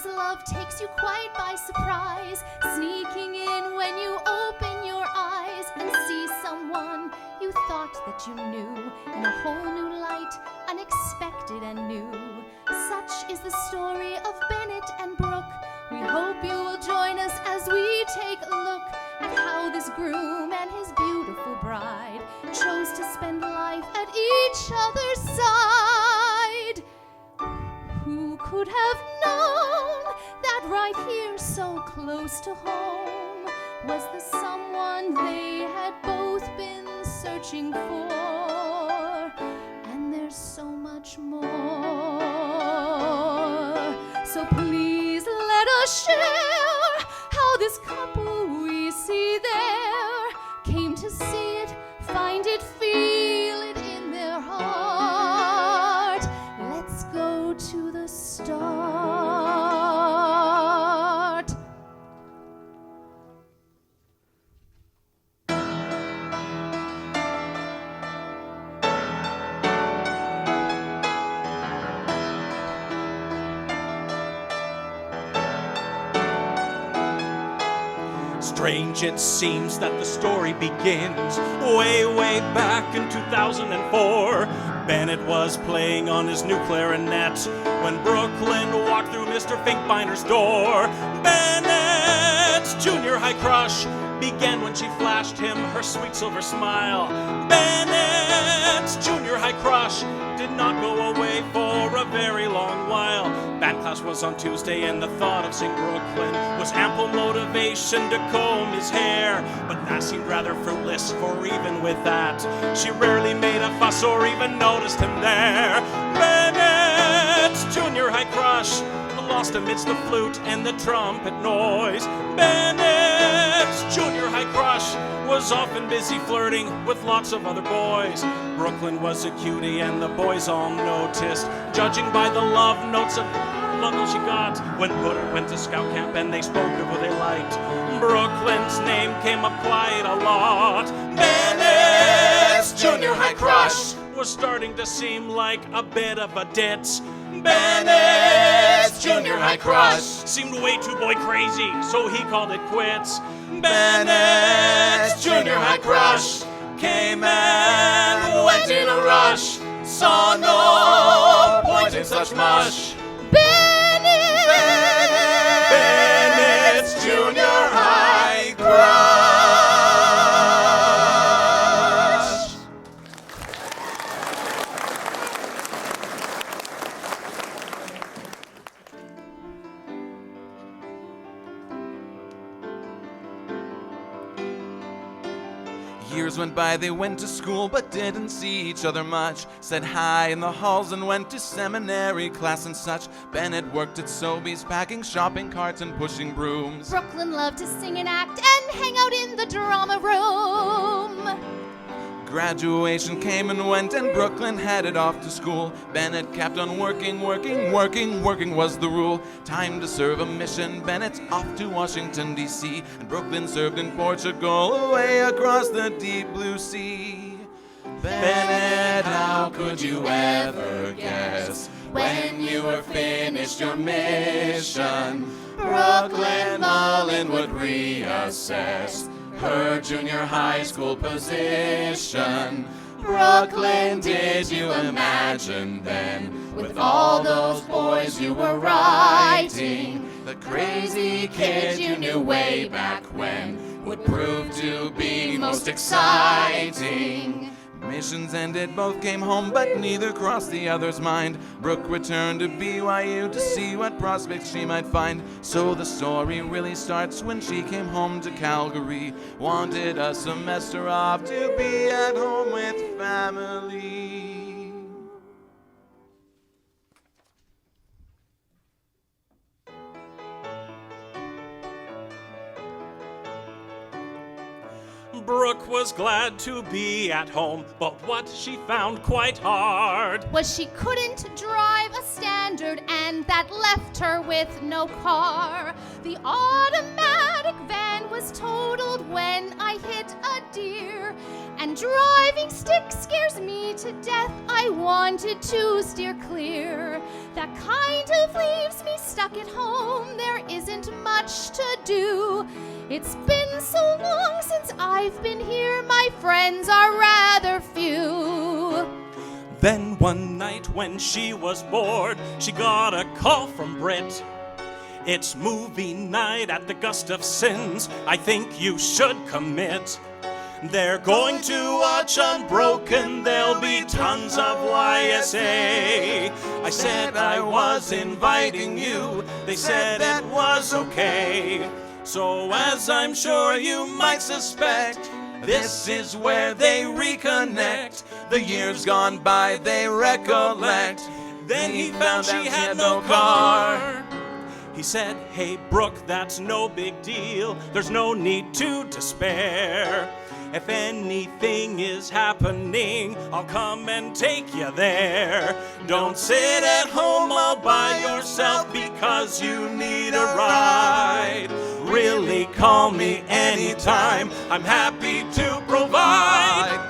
Sometimes love takes you quite by surprise, sneaking in when you open your eyes and see someone you thought that you knew in a whole new light, unexpected and new. Such is the story of Bennett and Brooke. We hope you will join us as we take a look at how this groom and his beautiful bride chose to spend life at each other's side. Who could have known that right here, so close to home, was the someone they had both been searching for? And there's so much more. So please let us share how this couple we see there came to see it, find it, feel it in their heart. Let's go to the start. Strange it seems that the story begins way, way back in 2004. Bennett was playing on his new clarinet when Brooklyn walked through Mr. Finkbinder's door. Bennett's junior high crush began when she flashed him her sweet silver smile. Bennett's junior high crush did not go away for a very long while. Band class was on Tuesday and the thought of seeing Brooklyn was ample motivation to comb his hair. But that seemed rather fruitless, for even with that, she rarely made a fuss or even noticed him there. Bennett's junior high crush lost amidst the flute and the trumpet noise. Bennett's junior high crush was often busy flirting with lots of other boys. Brooklyn was a cutie and the boys all noticed, judging by the love notes she got when Butter went to scout camp and they spoke of who they liked. Brooklyn's name came up quite a lot. Bennett's junior high crush was starting to seem like a bit of a ditz. Bennett's junior high crush seemed way too boy crazy, so he called it quits. Bennett's junior high crush came and went in a rush, saw no point in such mush. Bennett's junior high crush. Years went by, they went to school but didn't see each other much. Said hi in the halls and went to seminary class and such. Bennett worked at Sobeys, packing shopping carts and pushing brooms. Brooklyn loved to sing and act and hang out in the drama room. Graduation came and went and Brooklyn headed off to school. Bennett kept on working was the rule. Time to serve a mission, Bennett's off to Washington, D.C. And Brooklyn served in Portugal, away across the deep blue sea. Bennett, how could you ever guess, when you were finished your mission, Brooklyn Mullen would reassess her junior high school position? Brooklyn, did you imagine then, with all those boys you were writing, the crazy kid you knew way back when would prove to be most exciting? Missions ended, both came home, but neither crossed the other's mind. Brooke returned to BYU to see what prospects she might find. So the story really starts when she came home to Calgary. Wanted a semester off to be at home with family. Brooke was glad to be at home, but what she found quite hard was she couldn't drive a standard, and that left her with no car. The automatic van was totaled when I hit a deer, and driving stick scares me to death. I wanted to steer clear. That kind of leaves me stuck at home. There isn't much to do. It's been so long since I've been here. My friends are rather few. Then one night when she was bored, she got a call from Britt. It's movie night at the Gustafsons. I think you should commit. They're going to watch Unbroken. There'll be tons of YSA. I said I was inviting you. They said it was okay. So as I'm sure you might suspect, this is where they reconnect. The years gone by they recollect. Then he found she had no car. He said, hey Brooke, that's no big deal. There's no need to despair. If anything is happening, I'll come and take you there. Don't sit at home all by yourself because you need a ride. Really call me anytime. I'm happy to provide.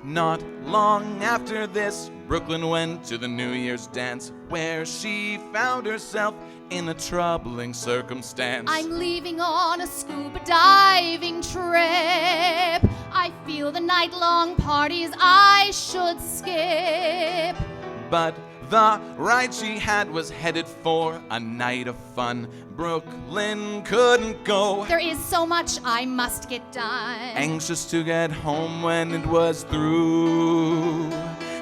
Not long after this, Brooklyn went to the New Year's dance, where she found herself in a troubling circumstance. I'm leaving on a scuba diving trip. I feel the night-long parties I should skip. But the ride she had was headed for a night of fun. Brooklyn couldn't go. There is so much I must get done. Anxious to get home when it was through.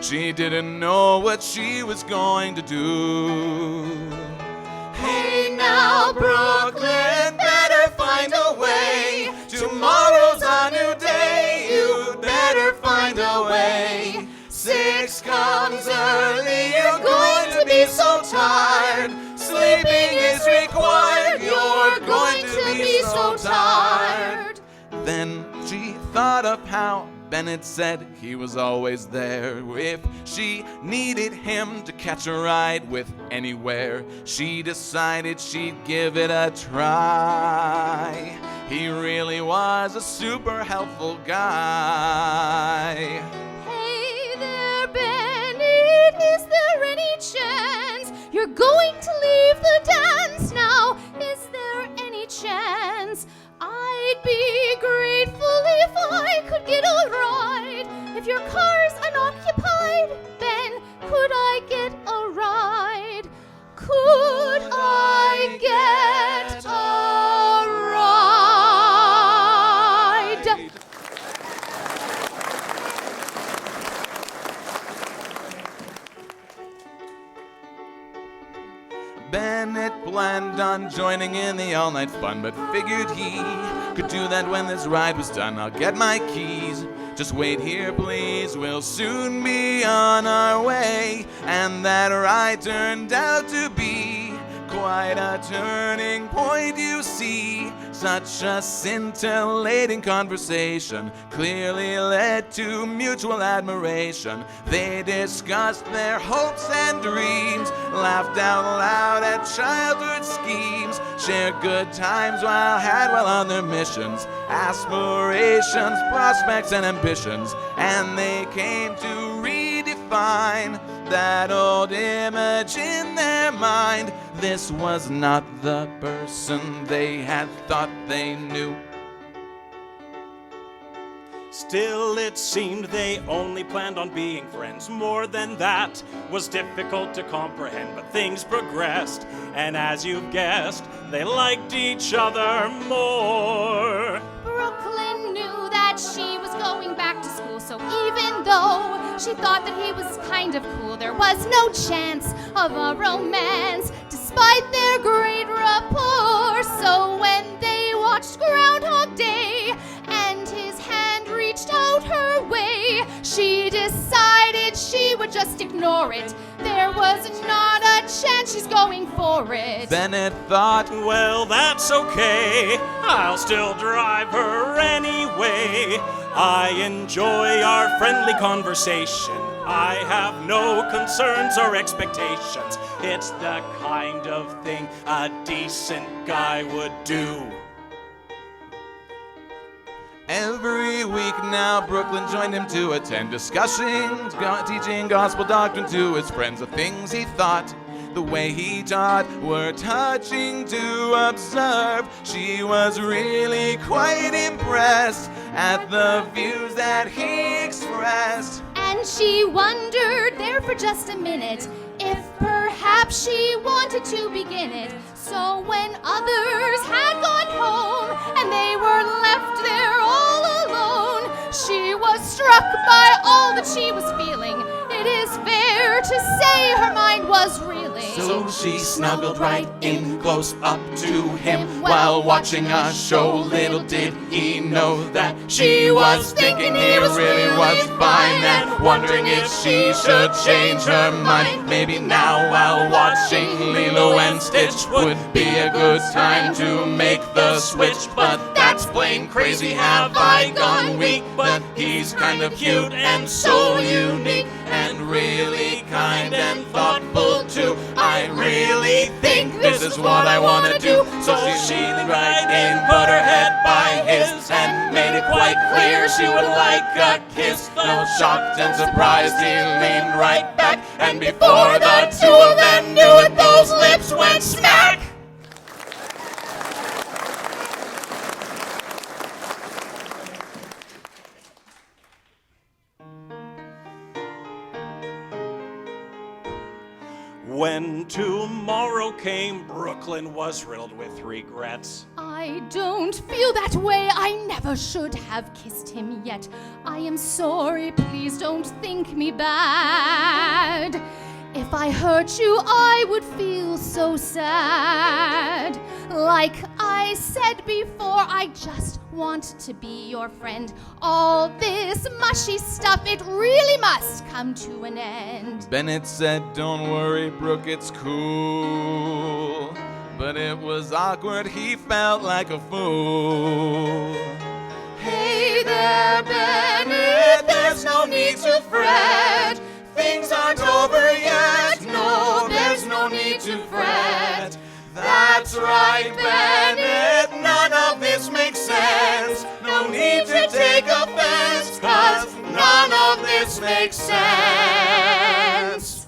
She didn't know what she was going to do. Hey now, Brooklyn, better find a way. Tomorrow's a new day. You'd better find a way. 6 comes early, you're going to be so tired. Sleeping is required, you're going to be so tired. Then she thought of how Bennett said he was always there. If she needed him to catch a ride with anywhere, she decided she'd give it a try. He really was a super helpful guy. Is there any chance you're going to leave the dance now? Is there any chance? I'd be grateful if I could get a ride. If your car's unoccupied, then could I get a ride? Could I get a ride? Bennett planned on joining in the all-night fun, but figured he could do that when this ride was done. I'll get my keys, just wait here please, we'll soon be on our way. And that ride turned out to be quite a turning point, you see. Such a scintillating conversation clearly led to mutual admiration. They discussed their hopes and dreams, laughed out loud at childhood schemes, shared good times while had well on their missions, aspirations, prospects, and ambitions. And they came to redefine that old image in their mind. This was not the person they had thought they knew. Still, it seemed they only planned on being friends. More than that was difficult to comprehend, but things progressed, and as you've guessed, they liked each other more. Brooklyn knew that she was going back to school, so even though she thought that he was kind of cool, there was no chance of a romance, despite their great rapport. So when they watched Groundhog Day and his hand reached out her way, she decided she would just ignore it. There was not a chance she's going for it. Bennett thought, well, that's okay. I'll still drive her anyway. I enjoy our friendly conversation. I have no concerns or expectations. It's the kind of thing a decent guy would do. Every week now, Brooklyn joined him to attend discussions, teaching gospel doctrine to his friends. The things he thought, the way he taught, were touching to observe. She was really quite impressed at the views that he expressed. And she wondered there for just a minute if perhaps she wanted to begin it. So when others had gone home and they were left there all alone, she was struck by all that she was feeling. It is fair to say her mind was reeling. So she snuggled right in close up to him while watching a show. Little did he know that she was thinking he really was fine and wondering if she should change her mind. Maybe now while watching Lilo and Stitch would be a good time to make the switch. But that's plain crazy, have I gone weak? But he's kind of cute and so unique and really kind and thoughtful too. I really think this is what I want to do. So she leaned right in, put her head by his, and made it quite clear she would like a kiss. Though shocked and surprised, he leaned right back, and before the two of them knew it, those lips went smack. When tomorrow came, Brooklyn was riddled with regrets. I don't feel that way. I never should have kissed him yet. I am sorry, please don't think me bad. If I hurt you, I would feel so sad. Like I said before, I just want to be your friend. All this mushy stuff, it really must come to an end. Bennett said, don't worry, Brooke, it's cool. But it was awkward, he felt like a fool. Hey there, Bennett, there's no need to fret. Things aren't over yet, no, there's no need to fret. That's right, Bennett, none of this makes sense. No need to take offense, 'cause none of this makes sense.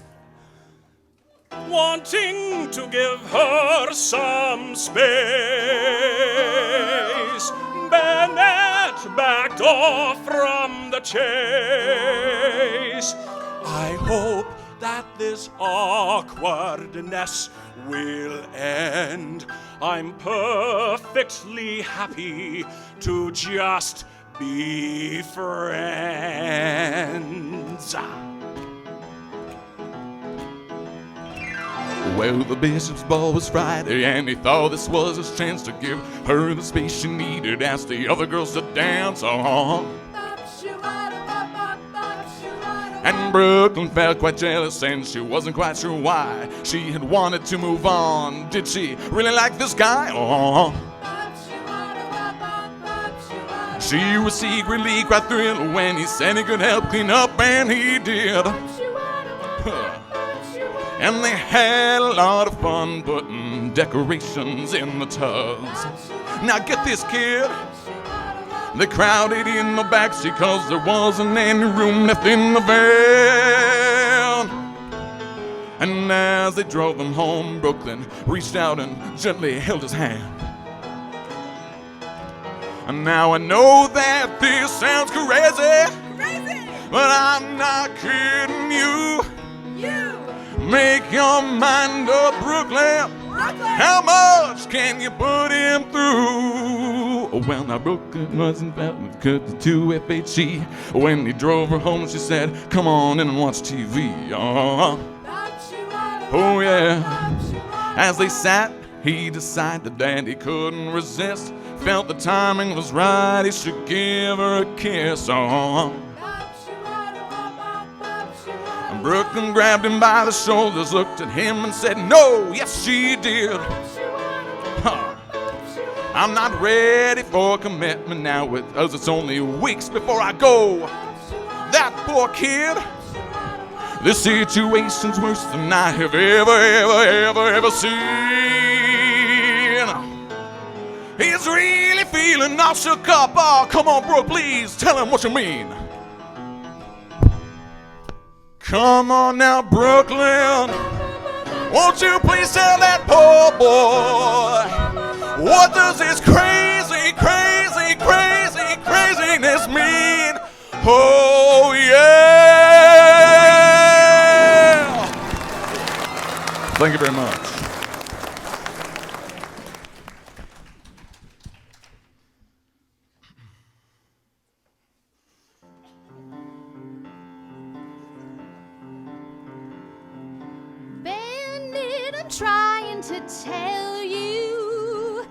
Wanting to give her some space, Bennett backed off from the chase. I hope that this awkwardness will end. I'm perfectly happy to just be friends. Well, the bishop's ball was Friday, and he thought this was his chance to give her the space she needed. Asked the other girls to dance on. And Brooklyn felt quite jealous, and she wasn't quite sure why. She had wanted to move on. Did she really like this guy? She was secretly quite thrilled when he said he could help clean up, and he did. And they had a lot of fun putting decorations in the tubs. Now get this, kid. They crowded in the backseat 'cause there wasn't any room left in the van. And as they drove him home, Brooklyn reached out and gently held his hand. And now I know that this sounds crazy, but I'm not kidding you. Make your mind up, Brooklyn. How much can you put him through? Well, now Brooklyn wasn't felt good to FHE. When he drove her home, she said, come on in and watch TV. Oh yeah. As they sat, he decided that he couldn't resist. Felt the timing was right, he should give her a kiss. Brooklyn grabbed him by the shoulders, looked at him and said, no, yes she did. I'm not ready for a commitment now with us, it's only weeks before I go. That poor kid, This situation's worse than I have ever seen. He's really feeling all shook up. Oh, come on, bro, please tell him what you mean. Come on now, Brooklyn. Won't you please tell that poor boy, what does this craziness mean? Oh, yeah! Thank you very much. Bennett, I'm trying to tell you,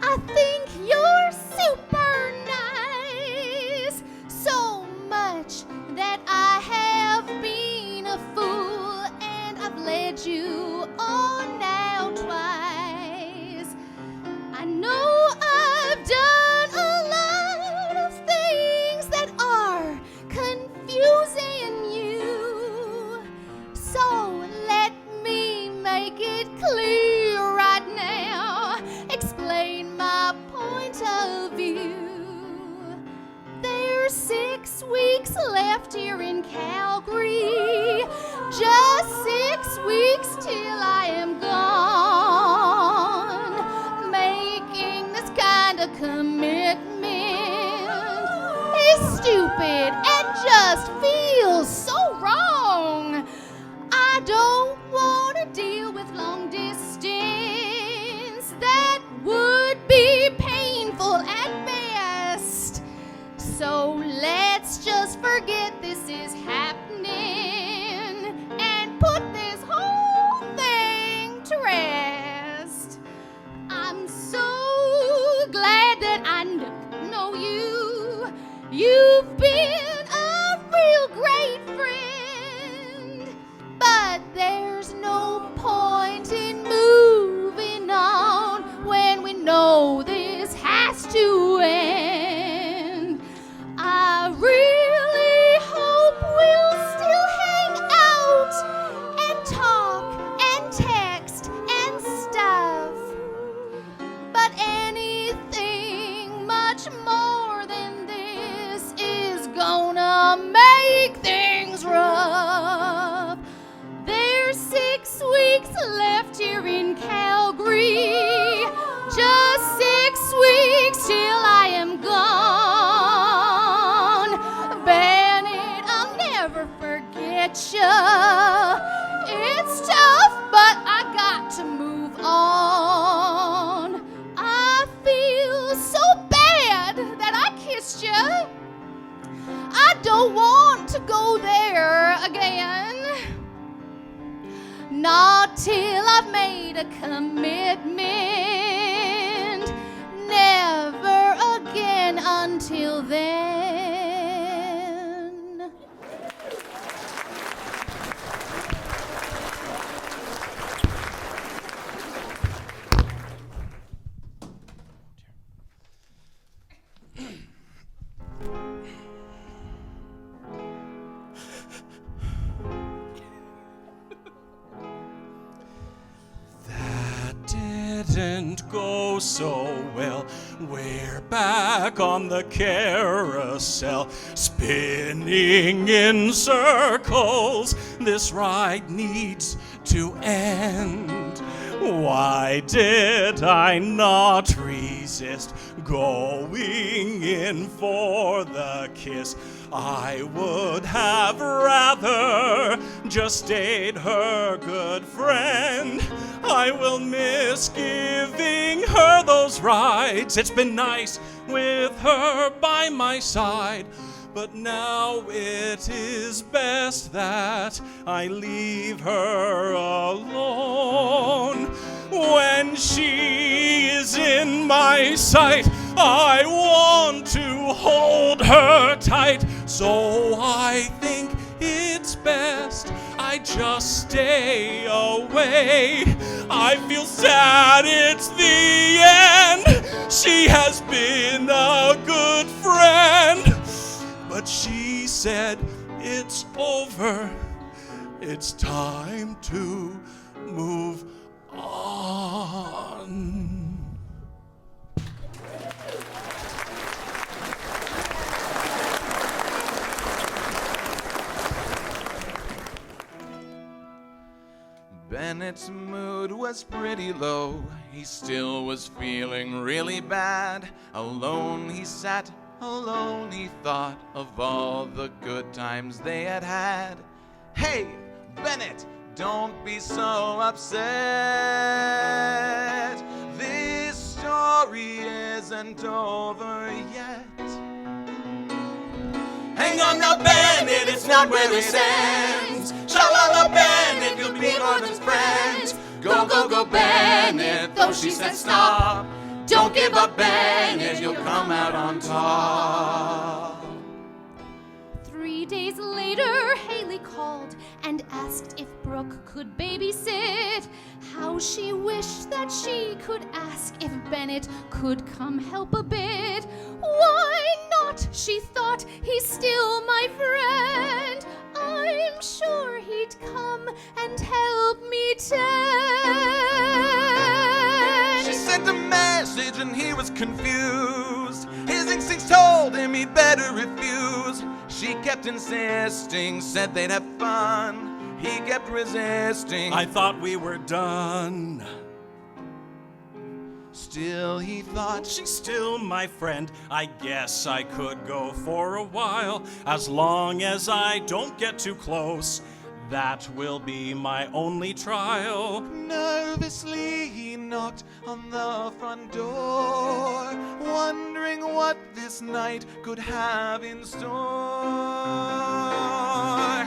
I think you're super nice. So much that I have been a fool, and I've led you on now twice. I know I've done a lot of things that are confusing you. So let me make it clear right now, explain my point of view. There's 6 weeks left here in Calgary, just 6 weeks till I am gone. Making this kind of commitment is stupid and just feels so wrong. I don't want to deal with long distance. That would be painful at best. So let's just forget this is happening and put this whole thing to rest. I'm so glad that I know you. You've been a real great friend. But there's no point in moving on when we know this has to end. I really hope we'll still hang out and talk and text and stuff. But anything much more than this is gonna make things rough. There's 6 weeks left here in Calgary, just 6 weeks till I am gone. Bennett, I'll never forget ya. It's tough, but I got to move on. I feel so bad that I kissed ya. I don't want to go there again. Not till I've made a commitment. Never again until then. Didn't go so well. We're back on the carousel, spinning in circles. This ride needs to end. Why did I not resist going in for the kiss? I would have rather just stayed her good friend. I will miss giving her those rides. It's been nice with her by my side, but now it is best that I leave her alone. When she is in my sight, I want to hold her tight. So I think it's best I just stay away. I feel sad it's the end. She has been a good friend, but she said it's over. It's time to move on. Bennett's mood was pretty low. He still was feeling really bad. Alone he sat, alone he thought of all the good times they had had. Hey, Bennett, don't be so upset. This story isn't over yet. Hang on now, Bennett, it's not where this ends. Shalala, Bennett, you'll be more than friends. Go, go, go, Bennett, though she said stop. Don't give up, Bennett, you'll come out on top. 3 days later, Haley called and asked if Brooke could babysit. How she wished that she could ask if Bennett could come help a bit. Why not? She thought, he's still my friend. I'm sure he'd come and help me tend. She sent a message and he was confused. His instincts told him he'd better refuse. She kept insisting, said they'd have fun. He kept resisting. I thought we were done. Still he thought, She's still my friend. I guess I could go for a while. As long as I don't get too close, that will be my only trial. nervously he knocked on the front door, wondering what this night could have in store.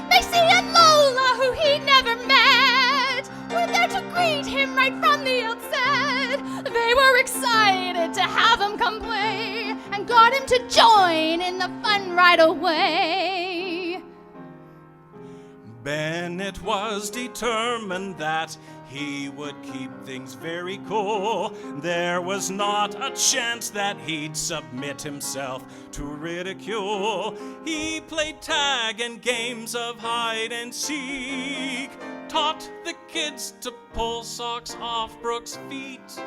Macy and Lola, who he never met, were there to greet him right from the outset. They were excited to have him come play and got him to join in the fun right away. Bennett was determined that he would keep things very cool. There was not a chance that he'd submit himself to ridicule. He played tag and games of hide and seek, taught the kids to pull socks off Brooke's feet.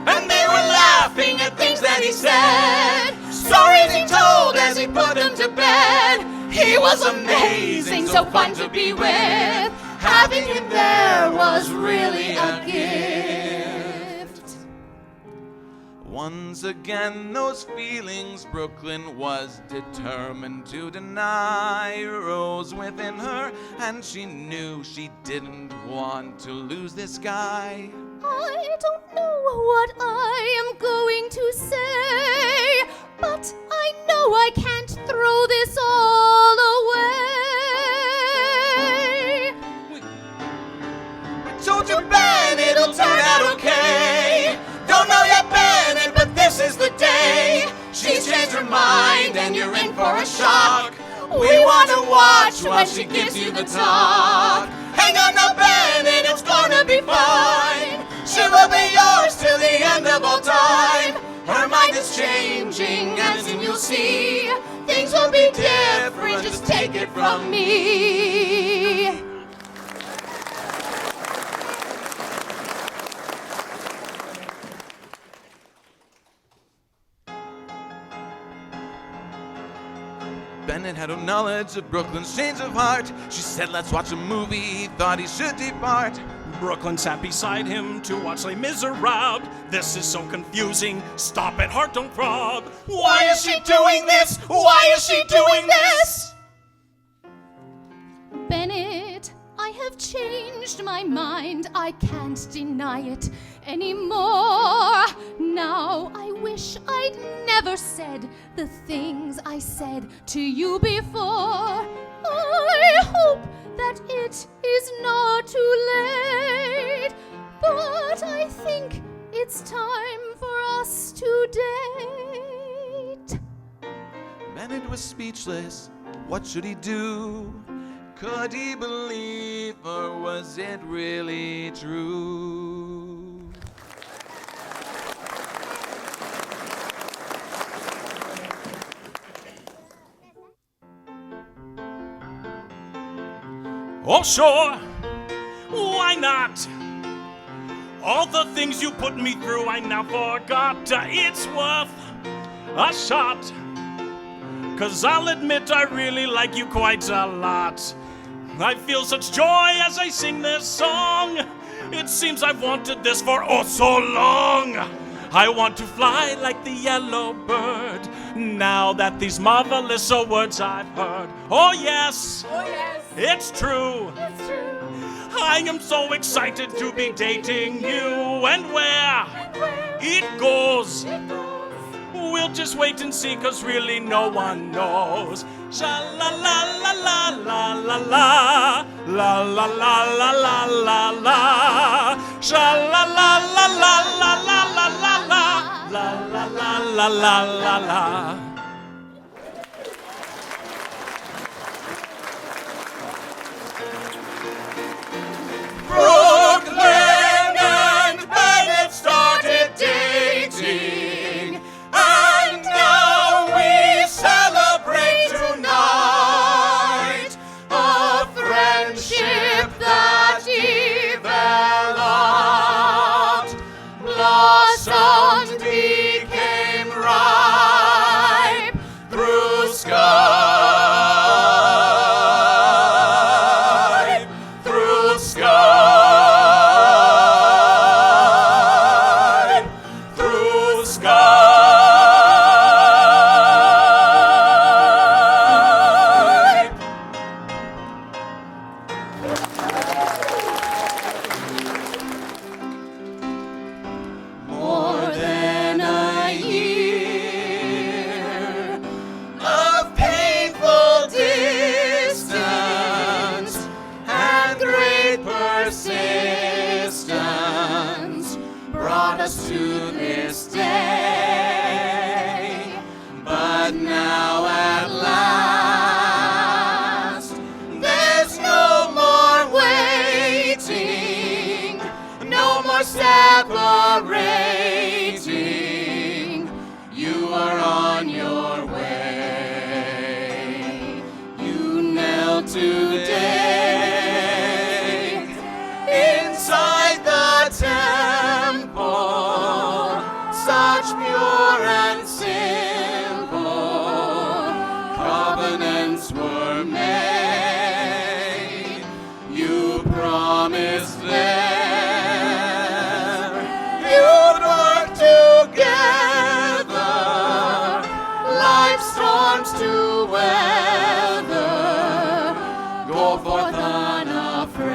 And they were laughing at things that he said, stories he told as he put them to bed. He was amazing, so fun to be with. Having him there was really a gift. Once again, those feelings Brooklyn was determined to deny rose within her, and she knew she didn't want to lose this guy. I don't know what I am going to say, but I know I can't throw this all away. We told you, Ben, it'll turn out okay. Don't know yet, Bennett, but this is the day. She's changed her mind and you're in for a shock. We want to watch while she gives you the talk. Hang on now, Bennett, it's gonna be fine. She will be yours till the end of all time. Her mind is changing, and soon you'll see things will be different. Just take it from me. Bennett had no knowledge of Brooklyn's change of heart. She said, let's watch a movie. He thought he should depart. Brooklyn sat beside him to watch Les Miserables. This is so confusing. Stop it, heart don't throb. Why is she doing this? Why is she doing this? Bennett, I have changed my mind. I can't deny it anymore. Now I wish I'd never said the things I said to you before. I hope that it is not too late, but I think it's time for us to date. Bennett was speechless. What should he do? Could he believe, or was it really true? Oh, sure. Why not? All the things you put me through, I now forgot. It's worth a shot. 'Cause I'll admit I really like you quite a lot. I feel such joy as I sing this song. It seems I've wanted this for oh so long. I want to fly like the yellow bird, now that these marvelous words I've heard. Oh yes, it's true. I am so excited to be dating you, and where it goes, we'll just wait and see, 'cause really no one knows. Sha-la-la-la-la-la-la-la, la-la-la-la-la-la-la, sha-la-la-la-la-la-la-la, la-la-la-la-la-la-la. Brooklyn and Bennett started dating, and now we celebrate tonight a friendship that developed, blossomed, became ripe through Skype, through Skype, through Skype. More than a year of painful distance and great persistence brought us to this day. But now at last, there's no more waiting, no more separating. You are on your way. You knelt today inside the temple, such pure and simple covenants were made. You promised them you'd work together, life's storms to weather, go forth unafraid.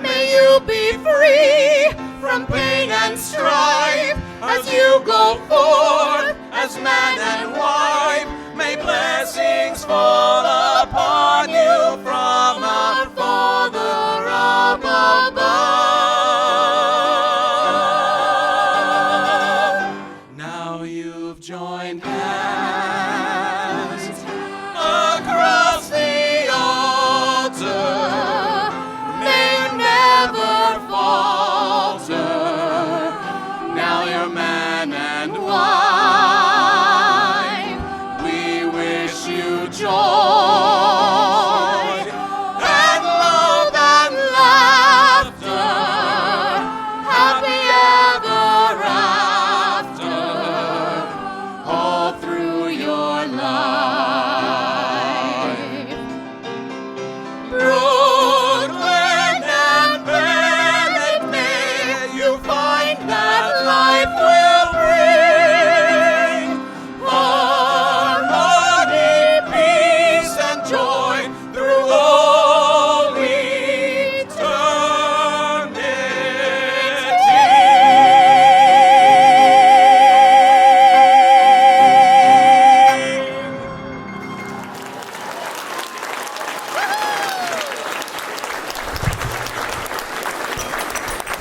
May you be free from pain and strife as you go forth as man and wife. May blessings fall upon you from our Father up above. Now you've joined hands across the altar. May you never falter. Now you're man and wife. We wish you joy and love and laughter, happy ever after, all through your life. Brooklyn and Bennett, may you find that life will bring harmony, peace, and joy through all eternity.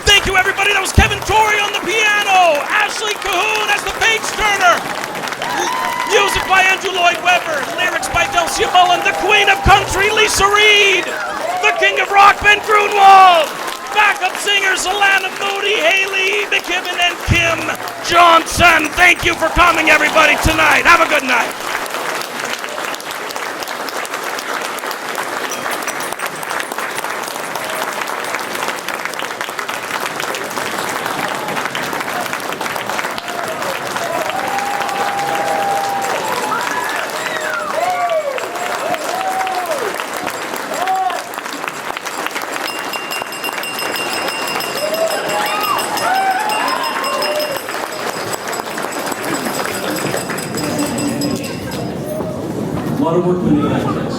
Thank you, everybody. That was Kevin Torrey on the piano, Ashley Cahoon as the page turner, music by Andrew Lloyd Webber, lyrics by Delcia Mullen, the Queen of Country, Lisa Reed, the King of Rock, Ben Grunwald, backup singers Alana Moody, Haley McKibben, and Kim Johnson. Thank you for coming, everybody, tonight. Have a good night. lot of work put into that place.